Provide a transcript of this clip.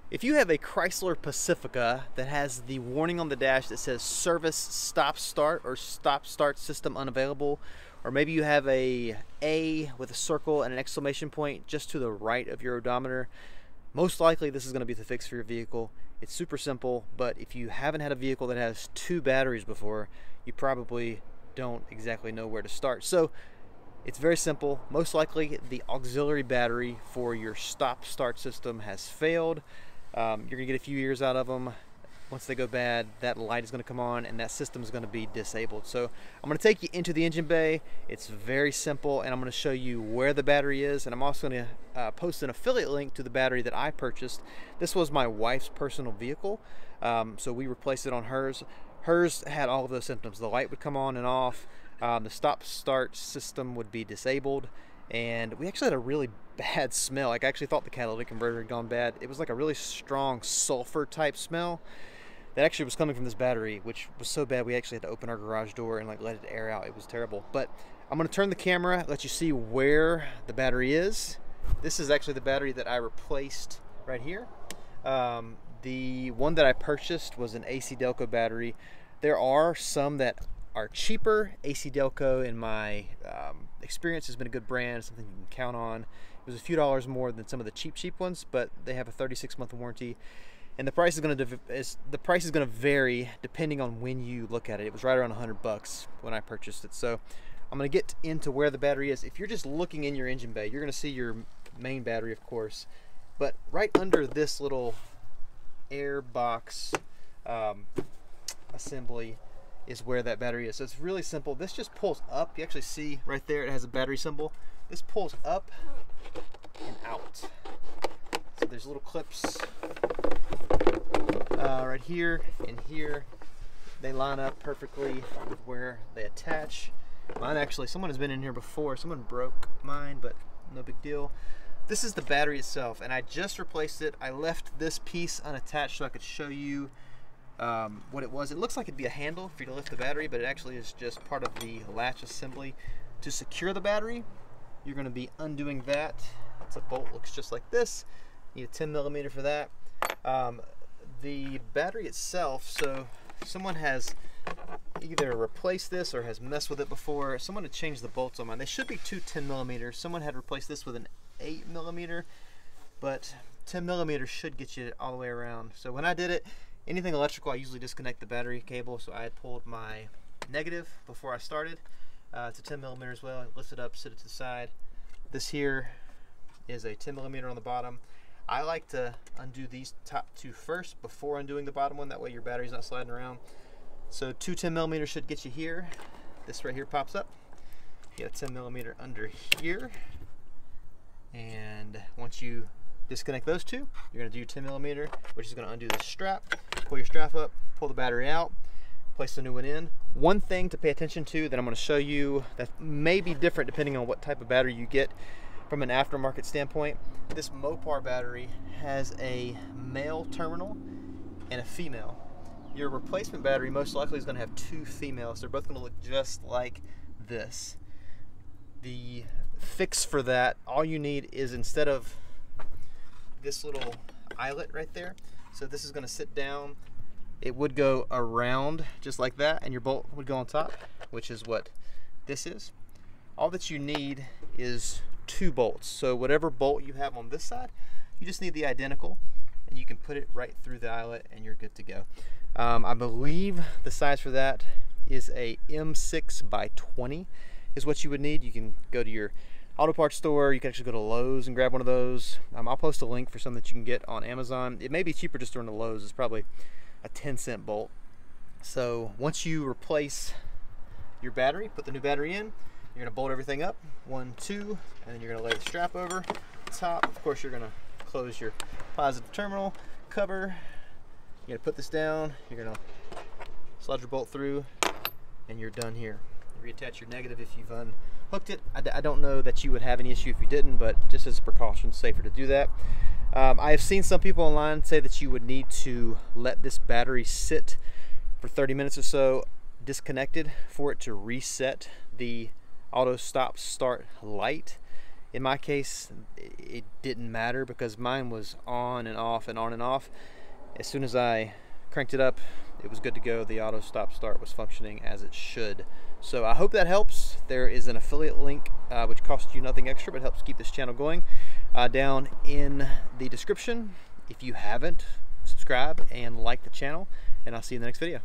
If you have a Chrysler Pacifica that has the warning on the dash that says service stop start or stop start system unavailable, or maybe you have a A with a circle and an exclamation point just to the right of your odometer, most likely this is going to be the fix for your vehicle. It's super simple, but if you haven't had a vehicle that has two batteries before, you probably don't exactly know where to start. So it's very simple. Most likely the auxiliary battery for your stop start system has failed. You're gonna get a few years out of them. Once they go bad, that light is gonna come on and that system is gonna be disabled. So I'm gonna take you into the engine bay. It's very simple, and I'm gonna show you where the battery is, and I'm also gonna post an affiliate link to the battery that I purchased. This was my wife's personal vehicle, so we replaced it on hers. Hers had all of those symptoms. The light would come on and off, the stop start system would be disabled, and we actually had a really bad smell. Like, I actually thought the catalytic converter had gone bad. It was like a really strong sulfur type smell that actually was coming from this battery, which was so bad we actually had to open our garage door and like let it air out. It was terrible. But I'm going to turn the camera, let you see where the battery is. This is actually the battery that I replaced right here. The one that I purchased was an AC Delco battery. There are some that are cheaper. AC Delco, in my experience, has been a good brand, something you can count on. It was a few dollars more than some of the cheap ones, but they have a 36-month warranty, and the price is going to vary depending on when you look at it. It was right around $100 when I purchased it. So I'm going to get into where the battery is. If you're just looking in your engine bay, you're going to see your main battery, of course, but right under this little air box assembly is where that battery is. So it's really simple. This just pulls up. You actually see right there it has a battery symbol. This pulls up and out. So there's little clips right here and here. They line up perfectly with where they attach. Mine actually, someone has been in here before. Someone broke mine, but no big deal. This is the battery itself, and I just replaced it. I left this piece unattached so I could show you what it was. It looks like it'd be a handle for you to lift the battery, but it actually is just part of the latch assembly. To secure the battery, you're going to be undoing that. It's a bolt, looks just like this. You need a 10mm for that. The battery itself, so someone has either replaced this or has messed with it before. Someone had changed the bolts on mine. They should be two 10mm. Someone had replaced this with an 8mm, but 10mm should get you all the way around. So when I did it, anything electrical, I usually disconnect the battery cable. So I had pulled my negative before I started. It's a 10mm as well. Lift it up, sit it to the side. This here is a 10mm on the bottom. I like to undo these top two first before undoing the bottom one. That way your battery's not sliding around. So two 10mm should get you here. This right here pops up. You got a 10mm under here. And once you disconnect those two, you're going to do your 10mm, which is going to undo the strap. Pull your strap up, pull the battery out, place the new one in. One thing to pay attention to that I'm going to show you that may be different depending on what type of battery you get from an aftermarket standpoint. This Mopar battery has a male terminal and a female. Your replacement battery most likely is going to have two females. They're both going to look just like this. The fix for that, all you need is, instead of this little eyelet right there, so this is going to sit down, it would go around just like that, and your bolt would go on top, which is what this is. All that you need is two bolts. So whatever bolt you have on this side, you just need the identical, and you can put it right through the eyelet and you're good to go. I believe the size for that is a M6 by 20 is what you would need. You can go to your auto parts store. You can actually go to Lowe's and grab one of those. I'll post a link for some that you can get on Amazon. It may be cheaper just to run to Lowe's. It's probably a 10-cent bolt. So once you replace your battery, put the new battery in, you're going to bolt everything up, 1, 2, and then you're going to lay the strap over the top. Of course, you're going to close your positive terminal cover. You're going to put this down, you're going to slide your bolt through, and you're done here. Reattach your negative if you've unhooked it. I don't know that you would have any issue if you didn't, but just as a precaution, it's safer to do that. I have seen some people online say that you would need to let this battery sit for 30 minutes or so disconnected for it to reset the auto stop start light. In my case, it didn't matter because mine was on and off and on and off. As soon as I cranked it up, it was good to go. The auto stop start was functioning as it should. So I hope that helps. There is an affiliate link which costs you nothing extra but helps keep this channel going down in the description. If you haven't, subscribe and like the channel, and I'll see you in the next video.